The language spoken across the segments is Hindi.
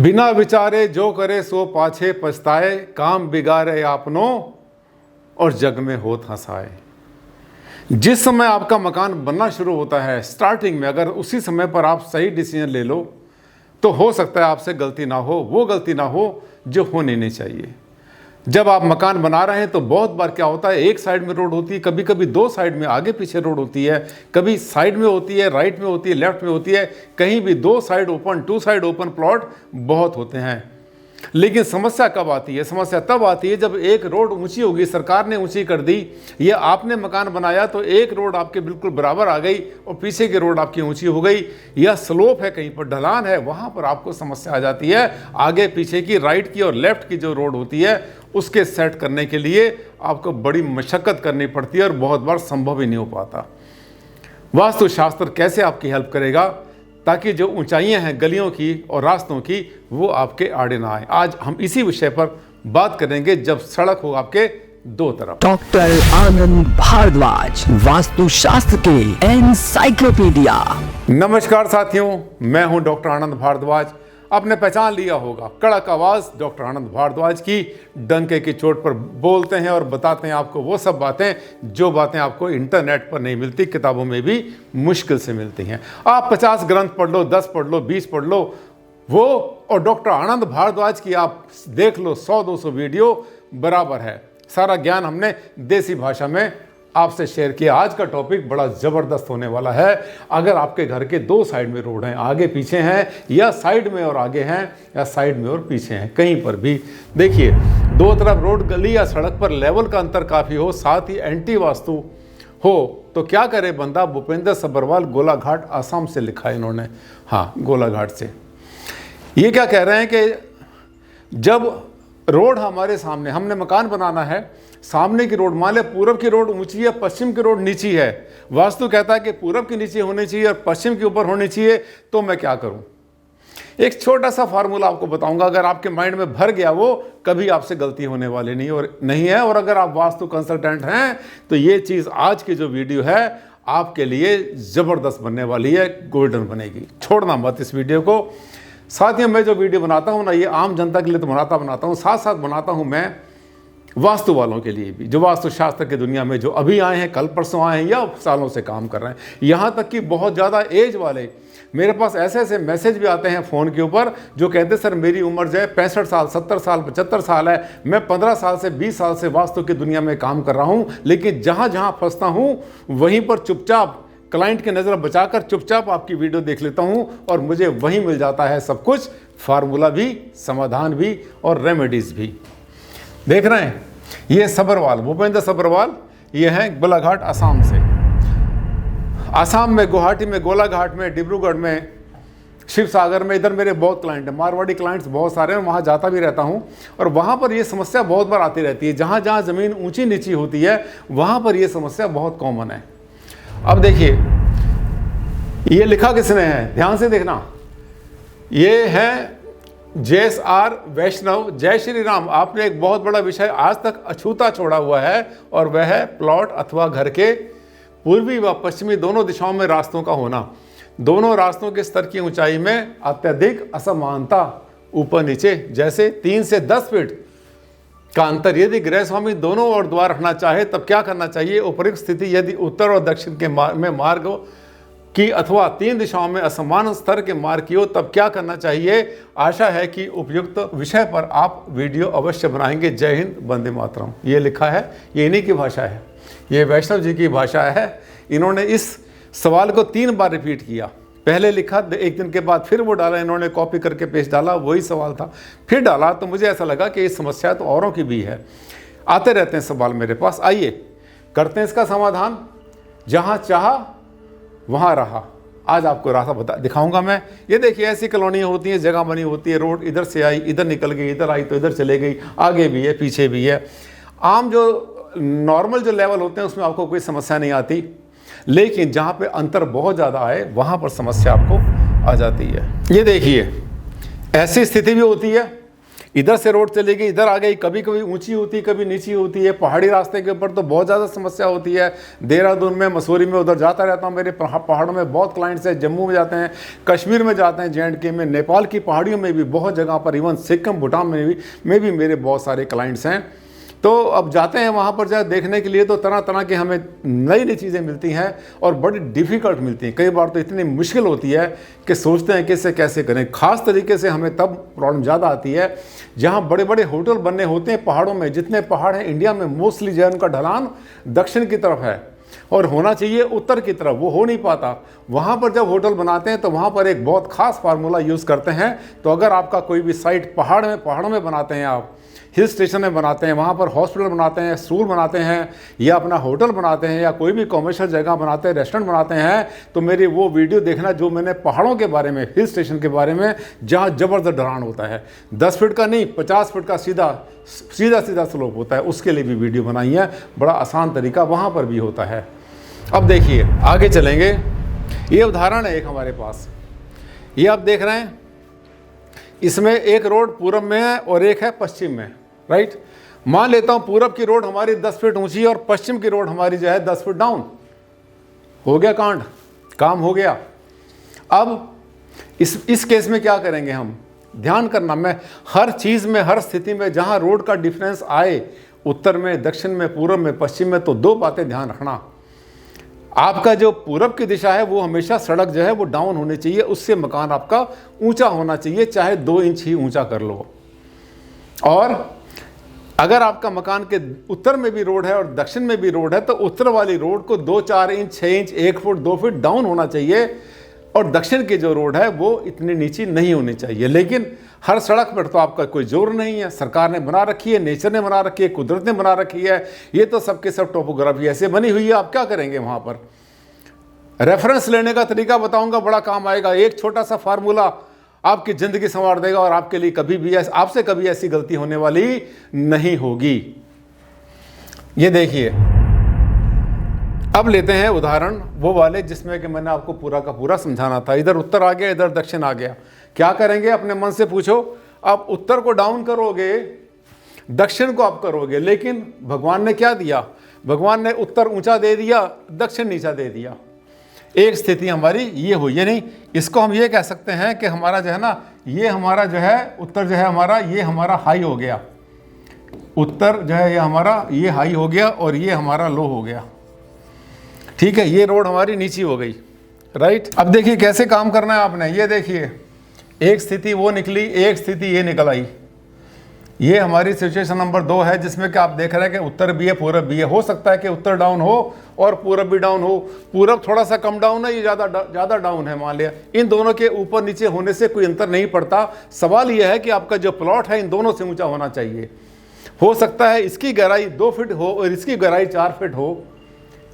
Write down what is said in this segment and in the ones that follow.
बिना विचारे जो करे सो पाछे पछताए, काम बिगाड़े आपनो और जग में होत हंसाए। जिस समय आपका मकान बनना शुरू होता है स्टार्टिंग में, अगर उसी समय पर आप सही डिसीजन ले लो तो हो सकता है आपसे गलती ना हो, वो गलती ना हो जो होनी नहीं चाहिए। जब आप मकान बना रहे हैं तो बहुत बार क्या होता है, एक साइड में रोड होती है, कभी कभी दो साइड में आगे पीछे रोड होती है, कभी साइड में होती है, राइट में होती है, लेफ्ट में होती है, कहीं भी दो side open, two side open plot बहुत होते हैं। लेकिन समस्या कब आती है? समस्या तब आती है जब एक रोड ऊंची होगी, सरकार ने ऊंची कर दी, या आपने मकान बनाया तो एक रोड आपके बिल्कुल बराबर आ गई और पीछे की रोड आपकी ऊंची हो गई, या स्लोप है, कहीं पर ढलान है, वहां पर आपको समस्या आ जाती है। आगे पीछे की, राइट की और लेफ्ट की जो रोड होती है उसके सेट करने के लिए आपको बड़ी मशक्कत करनी पड़ती है और बहुत बार संभव ही नहीं हो पाता। वास्तुशास्त्र कैसे आपकी हेल्प करेगा ताकि जो ऊंचाइयां हैं गलियों की और रास्तों की वो आपके आड़े ना आए। आज हम इसी विषय पर बात करेंगे जब सड़क हो आपके दो तरफ। डॉक्टर आनंद भारद्वाज, वास्तुशास्त्र के एनसाइक्लोपीडिया। नमस्कार साथियों, मैं हूं डॉक्टर आनंद भारद्वाज। आपने पहचान लिया होगा, कड़क आवाज डॉक्टर आनंद भारद्वाज की। डंके की चोट पर बोलते हैं और बताते हैं आपको वो सब बातें जो बातें आपको इंटरनेट पर नहीं मिलती, किताबों में भी मुश्किल से मिलती हैं। आप 50 ग्रंथ पढ़ लो, 10 पढ़ लो, 20 पढ़ लो, वो और डॉक्टर आनंद भारद्वाज की आप देख लो 100-200 वीडियो, बराबर है। सारा ज्ञान हमने देसी भाषा में आपसे शेयर किया। आज का टॉपिक बड़ा ज़बरदस्त होने वाला है। अगर आपके घर के दो साइड में रोड हैं, आगे पीछे हैं, या साइड में और आगे हैं, या साइड में और पीछे हैं, कहीं पर भी देखिए दो तरफ रोड, गली या सड़क पर लेवल का अंतर काफ़ी हो, साथ ही एंटी वास्तु हो तो क्या करे बंदा? भूपेंद्र सब्बरवाल, गोलाघाट, आसाम से लिखा है इन्होंने। हाँ, गोलाघाट से ये क्या कह रहे हैं कि जब रोड हमारे सामने, हमने मकान बनाना है, सामने की रोड, मान लिया पूरब की रोड ऊंची है, पश्चिम की रोड नीची है, वास्तु कहता है कि पूरब की नीचे होनी चाहिए और पश्चिम के ऊपर होनी चाहिए, तो मैं क्या करूं? एक छोटा सा फार्मूला आपको बताऊंगा, अगर आपके माइंड में भर गया वो, कभी आपसे गलती होने वाली नहीं है। और अगर आप वास्तु कंसल्टेंट हैं तो ये चीज़, आज की जो वीडियो है आपके लिए ज़बरदस्त बनने वाली है, गोल्डन बनेगी। छोड़ना मत इस वीडियो को। साथियों, मैं जो वीडियो बनाता हूँ ना, ये आम जनता के लिए तो बनाता हूँ, साथ साथ बनाता हूँ मैं वास्तु वालों के लिए भी, जो वास्तुशास्त्र की दुनिया में जो अभी आए हैं, कल परसों आए हैं, या सालों से काम कर रहे हैं। यहाँ तक कि बहुत ज़्यादा एज वाले, मेरे पास ऐसे ऐसे मैसेज भी आते हैं फ़ोन के ऊपर जो कहते हैं सर मेरी उम्र जो है 65 साल, 70 साल, 75 साल है, मैं 15 साल से 20 साल से वास्तु की दुनिया में काम कर रहा हूँ, लेकिन जहाँ जहाँ फंसता हूँ वहीं पर चुपचाप क्लाइंट की नज़र बचाकर चुपचाप आपकी वीडियो देख लेता हूँ और मुझे वहीं मिल जाता है सब कुछ, फार्मूला भी, समाधान भी और रेमेडीज़ भी। देख रहे हैं, ये सब्बरवाल, भूपेंद्र सब्बरवाल, ये हैं गोलाघाट, आसाम से। आसाम में, गुवाहाटी में, गोलाघाट में, डिब्रूगढ़ में, शिव सागर में, इधर मेरे बहुत क्लाइंट हैं, मारवाड़ी क्लाइंट्स बहुत सारे हैं, वहाँ जाता भी रहता हूँ। और वहाँ पर ये समस्या बहुत बार आती रहती है, जहाँ जहाँ ज़मीन ऊंची नीची होती है वहाँ पर ये समस्या बहुत कॉमन है। अब देखिए ये लिखा किसने है, ध्यान से देखना, ये है JSR वैष्णव। जय श्री राम। आपने एक बहुत बड़ा विषय आज तक अछूता छोड़ा हुआ है और वह है प्लॉट अथवा घर के पूर्वी व पश्चिमी दोनों दिशाओं में रास्तों का होना। दोनों रास्तों के स्तर की ऊंचाई में अत्यधिक असमानता, ऊपर नीचे, जैसे 3 से 10 फीट का अंतर। यदि गृह स्वामी दोनों ओर द्वार रखना चाहे तब क्या करना चाहिए? उपयुक्त स्थिति यदि उत्तर और दक्षिण के में मार्ग की अथवा 3 दिशाओं में असमान स्तर के मार्ग की हो तब क्या करना चाहिए? आशा है कि उपयुक्त विषय पर आप वीडियो अवश्य बनाएंगे। जय हिंद, वंदे मातरम। ये लिखा है, ये इन्हीं की भाषा है, ये वैष्णव जी की भाषा है। इन्होंने इस सवाल को 3 बार रिपीट किया। पहले लिखा, एक दिन के बाद फिर वो डाला, इन्होंने कॉपी करके पेश डाला, वही सवाल था, फिर डाला। तो मुझे ऐसा लगा कि ये समस्या तो औरों की भी है, आते रहते हैं सवाल मेरे पास। आइए करते हैं इसका समाधान। जहाँ चाहा वहाँ रहा। आज आपको रास्ता दिखाऊंगा मैं। ये देखिए, ऐसी कॉलोनियाँ होती हैं, जगह बनी होती है, रोड इधर से आई, इधर निकल गई, इधर आई तो इधर चले गई, आगे भी है, पीछे भी है। आम जो नॉर्मल जो लेवल होते हैं उसमें आपको कोई समस्या नहीं आती, लेकिन जहाँ पे अंतर बहुत ज़्यादा आए वहाँ पर समस्या आपको आ जाती है। ये देखिए, ऐसी स्थिति भी होती है इधर से रोड चली गई, इधर आ गई, कभी कभी ऊंची होती है, कभी नीची होती है। पहाड़ी रास्ते के ऊपर तो बहुत ज़्यादा समस्या होती है। देहरादून में, मसूरी में उधर जाता रहता हूँ। मेरे पहाड़ों में बहुत क्लाइंट्स हैं, जम्मू में जाते हैं, कश्मीर में जाते हैं, JNK में, नेपाल की पहाड़ियों में भी बहुत जगह पर, इवन सिक्किम, भूटान में भी मेरे बहुत सारे क्लाइंट्स हैं। तो अब जाते हैं वहाँ पर जाए देखने के लिए, तो तरह तरह की हमें नई नई चीज़ें मिलती हैं और बड़ी डिफ़िकल्ट मिलती हैं। कई बार तो इतनी मुश्किल होती है कि सोचते हैं कि इसे कैसे करें। ख़ास तरीके से हमें तब प्रॉब्लम ज़्यादा आती है जहाँ बड़े बड़े होटल बनने होते हैं पहाड़ों में। जितने पहाड़ हैं इंडिया में, मोस्टली जो है उनका ढलान दक्षिण की तरफ है और होना चाहिए उत्तर की तरफ, वो हो नहीं पाता। वहाँ पर जब होटल बनाते हैं तो वहाँ पर एक बहुत ख़ास फार्मूला यूज़ करते हैं। तो अगर आपका कोई भी साइट पहाड़ों में बनाते हैं, आप हिल स्टेशन में बनाते हैं, वहाँ पर हॉस्पिटल बनाते हैं, स्कूल बनाते हैं, या अपना होटल बनाते हैं, या कोई भी कॉमर्शियल जगह बनाते हैं, रेस्टोरेंट बनाते हैं, तो मेरी वो वीडियो देखना जो मैंने पहाड़ों के बारे में, हिल स्टेशन के बारे में, जहाँ ज़बरदस्त ढलान होता है। 10 फीट का नहीं, 50 फीट का सीधा स्लोप होता है, उसके लिए भी वीडियो बनाई है। बड़ा आसान तरीका वहाँ पर भी होता है। अब देखिए आगे चलेंगे। ये उदाहरण है एक हमारे पास, ये आप देख रहे हैं, इसमें एक रोड पूरब में है और एक है पश्चिम में, राइट। मान लेता हूं पूरब की रोड हमारी 10 फीट ऊंची है और पश्चिम की रोड हमारी जो है 10 फीट डाउन। हो गया कांड, काम हो गया। अब इस केस में क्या करेंगे हम, ध्यान करना, मैं हर चीज़ में, हर स्थिति में जहां रोड का डिफरेंस आए, उत्तर में, दक्षिण में, पूरब में, पश्चिम में, तो 2 बातें ध्यान रखना। आपका जो पूरब की दिशा है वो हमेशा सड़क जो है वो डाउन होनी चाहिए, उससे मकान आपका ऊंचा होना चाहिए, चाहे 2 इंच ही ऊंचा कर लो। और अगर आपका मकान के उत्तर में भी रोड है और दक्षिण में भी रोड है, तो उत्तर वाली रोड को 2-4 inch, 6 inch, 1 foot, 2 feet down होना चाहिए, और दक्षिण की जो रोड है वो इतनी नीची नहीं होनी चाहिए। लेकिन हर सड़क पर तो आपका कोई जोर नहीं है, सरकार ने बना रखी है, नेचर ने बना रखी है, कुदरत ने बना रखी है, ये तो सबके सब टोपोग्राफी ऐसे बनी हुई है। आप क्या करेंगे, वहाँ पर रेफरेंस लेने का तरीका बताऊंगा, बड़ा काम आएगा। एक छोटा सा फार्मूला आपकी ज़िंदगी संवार देगा और आपके लिए कभी भी आपसे कभी ऐसी गलती होने वाली नहीं होगी। ये देखिए, अब लेते हैं उदाहरण वो वाले जिसमें कि मैंने आपको पूरा का पूरा समझाना था। इधर उत्तर आ गया, इधर दक्षिण आ गया। क्या करेंगे, अपने मन से पूछो। आप उत्तर को डाउन करोगे, दक्षिण को आप करोगे, लेकिन भगवान ने क्या दिया, भगवान ने उत्तर ऊंचा दे दिया, दक्षिण नीचा दे दिया। एक स्थिति हमारी ये हुई, ये नहीं, इसको हम ये कह सकते हैं कि हमारा जो है ना, ये हमारा जो है उत्तर जो है हमारा, ये हमारा हाई हो गया, उत्तर जो है ये हमारा, ये हाई हो गया और ये हमारा लो हो गया। ठीक है, ये रोड हमारी नीची हो गई, राइट। अब देखिए कैसे काम करना है आपने। ये देखिए, एक स्थिति वो निकली, एक स्थिति ये निकल आई। ये हमारी सिचुएशन नंबर 2 है, जिसमें कि आप देख रहे हैं कि उत्तर भी है, पूरब भी है। हो सकता है कि उत्तर डाउन हो और पूरब भी डाउन हो। पूरब थोड़ा सा कम डाउन है, ये ज़्यादा डाउन है, मान लिया। इन दोनों के ऊपर नीचे होने से कोई अंतर नहीं पड़ता। सवाल यह है कि आपका जो प्लॉट है इन दोनों से ऊंचा होना चाहिए। हो सकता है इसकी गहराई 2 फीट हो और इसकी गहराई 4 फीट हो,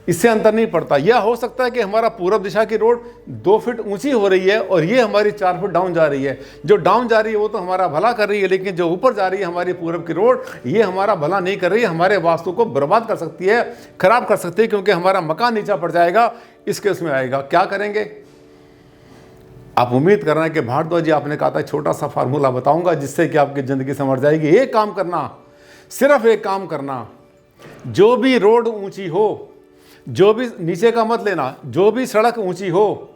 इससे अंतर नहीं पड़ता। यह हो सकता है कि हमारा पूरब दिशा की रोड 2 फीट ऊंची हो रही है और ये हमारी 4 फीट डाउन जा रही है। जो डाउन जा रही है वो तो हमारा भला कर रही है, लेकिन जो ऊपर जा रही है हमारी पूरब की रोड, ये हमारा भला नहीं कर रही है, हमारे वास्तु को बर्बाद कर सकती है, खराब कर सकती है, क्योंकि हमारा मकान नीचा पड़ जाएगा। इसके उसमें आएगा, क्या करेंगे आप। उम्मीद कर रहे हैं कि भारद्वाज जी आपने कहा था छोटा सा फार्मूला बताऊंगा जिससे कि आपकी ज़िंदगी संवर जाएगी। एक काम करना, सिर्फ एक काम करना, जो भी रोड ऊंची हो, जो भी, नीचे का मत लेना, जो भी सड़क ऊंची हो,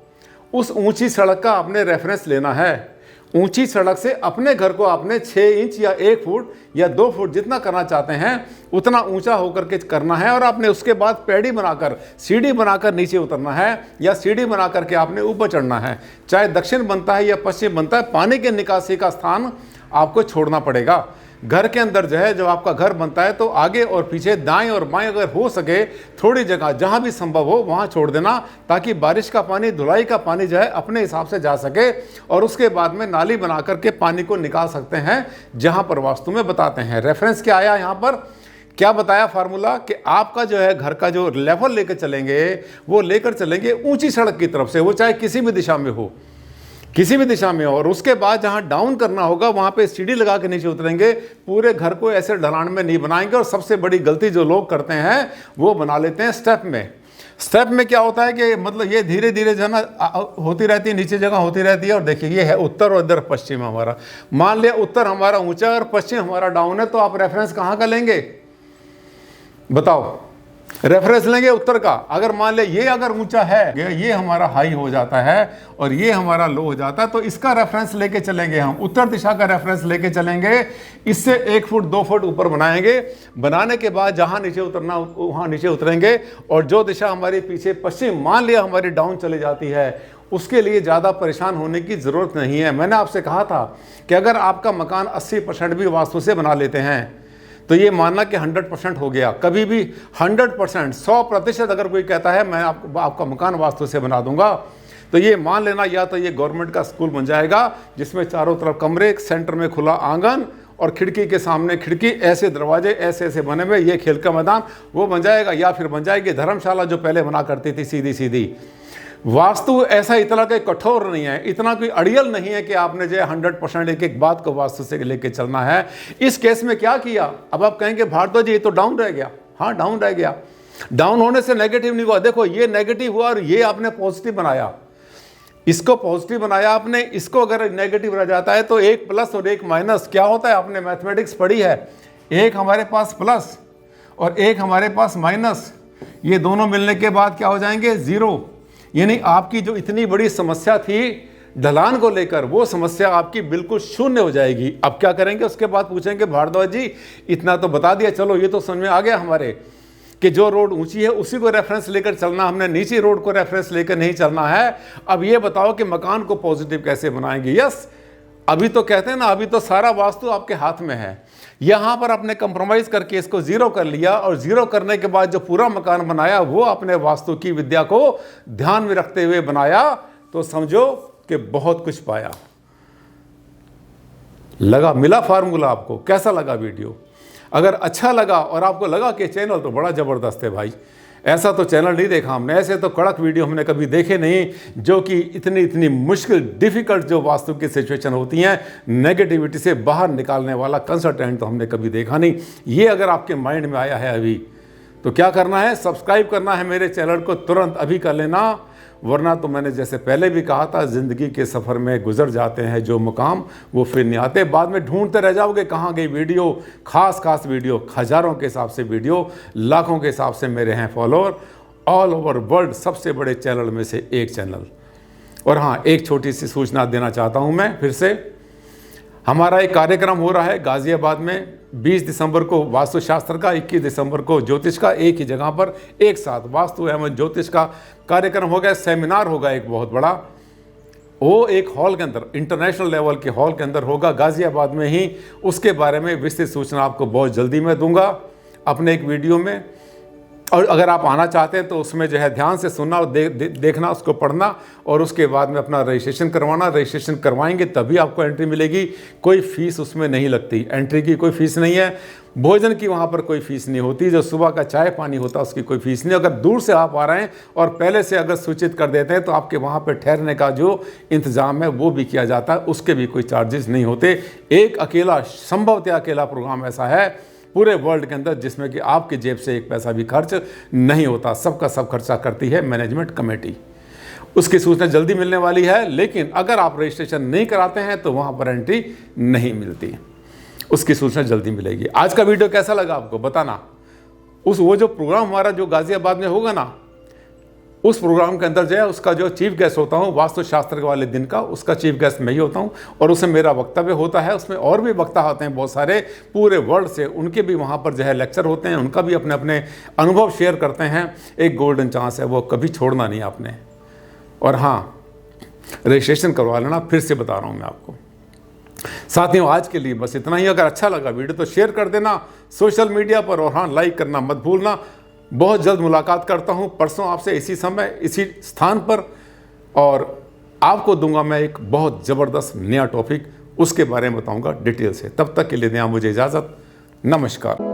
उस ऊंची सड़क का आपने रेफरेंस लेना है। ऊंची सड़क से अपने घर को आपने 6 इंच या 1 फुट या 2 फुट जितना करना चाहते हैं उतना ऊंचा होकर के करना है, और आपने उसके बाद पैड़ी बनाकर, सीढ़ी बनाकर नीचे उतरना है, या सीढ़ी बना करके आपने ऊपर चढ़ना है। चाहे दक्षिण बनता है या पश्चिम बनता है, पानी के निकासी का स्थान आपको छोड़ना पड़ेगा। घर के अंदर जो है, जब आपका घर बनता है तो आगे और पीछे, दाएं और बाएं अगर हो सके थोड़ी जगह जहां भी संभव हो वहां छोड़ देना, ताकि बारिश का पानी, धुलाई का पानी जो है अपने हिसाब से जा सके, और उसके बाद में नाली बना करके पानी को निकाल सकते हैं, जहां पर वास्तु में बताते हैं। रेफरेंस क्या आया यहाँ पर, क्या बताया फार्मूला, कि आपका जो है घर का जो लेवल लेकर चलेंगे वो लेकर चलेंगे ऊंची सड़क की तरफ से, वो चाहे किसी भी दिशा में हो, किसी भी दिशा में। और उसके बाद जहां डाउन करना होगा वहां पे सीढ़ी लगा के नीचे उतरेंगे। पूरे घर को ऐसे ढलान में नहीं बनाएंगे। और सबसे बड़ी गलती जो लोग करते हैं वो बना लेते हैं स्टेप में। स्टेप में क्या होता है कि मतलब ये धीरे धीरे जो है ना होती रहती है, नीचे जगह होती रहती है। और देखिए ये है उत्तर और इधर पश्चिम हमारा। मान लिया उत्तर हमारा ऊंचा है और पश्चिम हमारा डाउन है, तो आप रेफरेंस कहाँ का लेंगे बताओ? रेफरेंस लेंगे उत्तर का। अगर मान ले ये अगर ऊंचा है, ये हमारा हाई हो जाता है और ये हमारा लो हो जाता है, तो इसका रेफरेंस लेके चलेंगे हम, उत्तर दिशा का रेफरेंस लेके चलेंगे। इससे 1 फुट 2 फुट ऊपर बनाएंगे। बनाने के बाद जहां नीचे उतरना वहां नीचे उतरेंगे। और जो दिशा हमारी पीछे पश्चिम मान लिया हमारी डाउन चली जाती है, उसके लिए ज़्यादा परेशान होने की ज़रूरत नहीं है। मैंने आपसे कहा था कि अगर आपका मकान 80% भी वास्तु से बना लेते हैं तो ये मानना कि 100% हो गया। कभी भी 100%, 100% अगर कोई कहता है मैं आपका मकान वास्तु से बना दूंगा, तो ये मान लेना या तो ये गवर्नमेंट का स्कूल बन जाएगा जिसमें चारों तरफ कमरे, सेंटर में खुला आंगन और खिड़की के सामने खिड़की, ऐसे दरवाजे ऐसे ऐसे बने हुए, ये खेल का मैदान वो बन जाएगा। या फिर बन जाएगी धर्मशाला जो पहले बना करती थी सीधी सीधी। वास्तु ऐसा इतना कोई कठोर नहीं है, इतना कोई अड़ियल नहीं है कि आपने जो 100% एक एक बात को वास्तु से लेके चलना है। इस केस में क्या किया? अब आप कहेंगे भारद्वाज जी ये तो डाउन रह गया। हाँ डाउन रह गया। डाउन होने से नेगेटिव नहीं हुआ। देखो ये नेगेटिव हुआ और ये आपने पॉजिटिव बनाया। इसको पॉजिटिव बनाया आपने, इसको अगर नेगेटिव रह जाता है तो एक प्लस और एक माइनस क्या होता है? आपने मैथमेटिक्स पढ़ी है। एक हमारे पास प्लस और एक हमारे पास माइनस, ये दोनों मिलने के बाद क्या हो जाएंगे? 0। यानी आपकी जो इतनी बड़ी समस्या थी ढलान को लेकर, वो समस्या आपकी बिल्कुल शून्य हो जाएगी। अब क्या करेंगे? उसके बाद पूछेंगे भारद्वाज जी इतना तो बता दिया, चलो ये तो समझ में आ गया हमारे कि जो रोड ऊंची है उसी को रेफरेंस लेकर चलना, हमने नीचे रोड को रेफरेंस लेकर नहीं चलना है। अब ये बताओ कि मकान को पॉजिटिव कैसे बनाएंगे? यस, अभी तो कहते हैं ना, अभी तो सारा वास्तु आपके हाथ में है। यहाँ पर आपने कंप्रोमाइज़ करके इसको 0 कर लिया और 0 करने के बाद जो पूरा मकान बनाया वो आपने वास्तु की विद्या को ध्यान में रखते हुए बनाया, तो समझो कि बहुत कुछ पाया। लगा, मिला फार्मूला आपको? कैसा लगा वीडियो? अगर अच्छा लगा और आपको लगा कि चैनल तो बड़ा ज़बरदस्त है भाई, ऐसा तो चैनल नहीं देखा हमने, ऐसे तो कड़क वीडियो हमने कभी देखे नहीं, जो कि इतनी मुश्किल डिफ़िकल्ट जो वास्तु की सिचुएशन होती हैं, नेगेटिविटी से बाहर निकालने वाला कंसल्टेंट तो हमने कभी देखा नहीं। ये अगर आपके माइंड में आया है अभी, तो क्या करना है? सब्सक्राइब करना है मेरे चैनल को, तुरंत अभी कर लेना। वरना तो मैंने जैसे पहले भी कहा था, ज़िंदगी के सफ़र में गुजर जाते हैं जो मुकाम, वो फिर नहीं आते। बाद में ढूंढते रह जाओगे कहाँ गई वीडियो। खास वीडियो, हज़ारों के हिसाब से वीडियो, लाखों के हिसाब से मेरे हैं फॉलोअर, ऑल ओवर वर्ल्ड सबसे बड़े चैनल में से एक चैनल। और हाँ, एक छोटी सी सूचना देना चाहता हूँ मैं फिर से। हमारा एक कार्यक्रम हो रहा है गाज़ियाबाद में 20 दिसंबर को वास्तुशास्त्र का, 21 दिसंबर को ज्योतिष का, एक ही जगह पर एक साथ वास्तु एवं ज्योतिष का कार्यक्रम होगा। सेमिनार होगा एक बहुत बड़ा, वो एक हॉल के अंदर, इंटरनेशनल लेवल के हॉल के अंदर होगा गाज़ियाबाद में ही। उसके बारे में विस्तृत सूचना आपको बहुत जल्दी मैं दूंगा अपने एक वीडियो में। और अगर आप आना चाहते हैं तो उसमें जो है ध्यान से सुनना और देखना, उसको पढ़ना और उसके बाद में अपना रजिस्ट्रेशन करवाना। रजिस्ट्रेशन करवाएंगे तभी आपको एंट्री मिलेगी। कोई फ़ीस उसमें नहीं लगती, एंट्री की कोई फ़ीस नहीं है। भोजन की वहाँ पर कोई फ़ीस नहीं होती। जो सुबह का चाय पानी होता है उसकी कोई फ़ीस नहीं। अगर दूर से आप आ रहे हैं और पहले से अगर सूचित कर देते हैं तो आपके वहाँ पर ठहरने का जो इंतज़ाम है वो भी किया जाता है, उसके भी कोई चार्जेस नहीं होते। एक अकेला, संभवतः अकेला प्रोग्राम ऐसा है पूरे वर्ल्ड के अंदर जिसमें कि आपकी जेब से एक पैसा भी खर्च नहीं होता। सबका सब खर्चा करती है मैनेजमेंट कमेटी। उसकी सूचना जल्दी मिलने वाली है, लेकिन अगर आप रजिस्ट्रेशन नहीं कराते हैं तो वहाँ पर एंट्री नहीं मिलती। उसकी सूचना जल्दी मिलेगी। आज का वीडियो कैसा लगा आपको बताना। वो जो प्रोग्राम हमारा जो गाज़ियाबाद में होगा ना, उस प्रोग्राम के अंदर जो है उसका जो चीफ गेस्ट होता हूँ वास्तुशास्त्र वाले दिन का, उसका चीफ गेस्ट मैं ही होता हूँ और उसमें मेरा वक्तव्य होता है। उसमें और भी वक्ता आते हैं बहुत सारे पूरे वर्ल्ड से, उनके भी वहाँ पर जो है लेक्चर होते हैं, उनका भी अपने अपने अनुभव शेयर करते हैं। एक गोल्डन चांस है, वो कभी छोड़ना नहीं आपने। और हाँ, रजिस्ट्रेशन करवा लेना, फिर से बता रहा हूँ मैं आपको। साथियों, आज के लिए बस इतना ही। अगर अच्छा लगा वीडियो तो शेयर कर देना सोशल मीडिया पर, और हाँ, लाइक करना मत भूलना। बहुत जल्द मुलाकात करता हूँ परसों आपसे इसी समय इसी स्थान पर, और आपको दूंगा मैं एक बहुत ज़बरदस्त नया टॉपिक, उसके बारे में बताऊंगा डिटेल से। तब तक के लिए दें मुझे इजाज़त। नमस्कार।